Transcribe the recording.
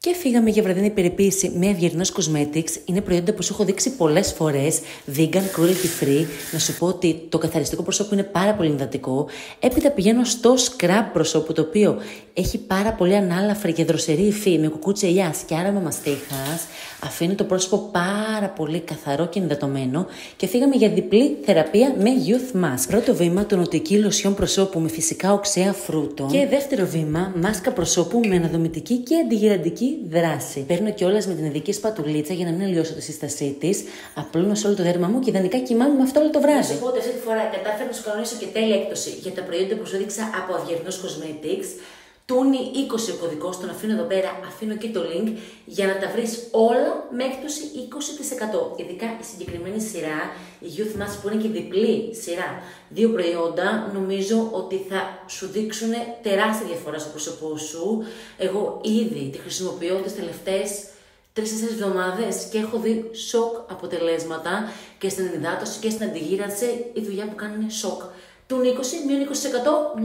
Και φύγαμε για βραδινή περιποίηση με Αυγερινός Cosmetics. Είναι προϊόντα που σου έχω δείξει πολλές φορές. Vegan, cruelty free. Να σου πω ότι το καθαριστικό προσώπου είναι πάρα πολύ υδατικό. Έπειτα πηγαίνω στο scrub προσώπου, το οποίο έχει πάρα πολύ ανάλαφρη και δροσερή υφή με κουκούτσι ελιάς και άρωμα μαστίχας. Αφήνει το πρόσωπο πάρα πολύ καθαρό και ενυδατωμένο. Και φύγαμε για διπλή θεραπεία με Youth Mask. Πρώτο βήμα, το νοτική λοσιόν προσώπου με φυσικά οξέα φρούτων. Και δεύτερο βήμα, μάσκα προσώπου με αναδομητική και αντιγυραντική δράση. Παίρνω κιόλας με την ειδική σπατουλίτσα για να μην αλλοιώσω τη σύστασή της. Απλώνω σε όλο το δέρμα μου και ιδανικά κοιμάμαι με αυτό όλο το βράδυ. Να σου πω ότι αυτή τη φορά κατάφερα να σου κανονίσω και τέλεια έκπτωση για τα προϊόντα που σου έδειξα από Αυγερινός Cosmetics. Τούνι 20 ο κωδικός, τον αφήνω εδώ πέρα, αφήνω και το link για να τα βρεις όλα με έκπτωση 20%. Ειδικά η συγκεκριμένη σειρά, η Youth Mask που είναι και διπλή σειρά, δύο προϊόντα, νομίζω ότι θα σου δείξουν τεράστια διαφορά στο πρόσωπό σου. Εγώ ήδη τη χρησιμοποιώ τις τελευταίες 3-4 εβδομάδες και έχω δει σοκ αποτελέσματα και στην ενυδάτωση και στην αντιγύρανση. Η δουλειά που κάνει είναι σοκ. Τούνι 20, μείον 20%.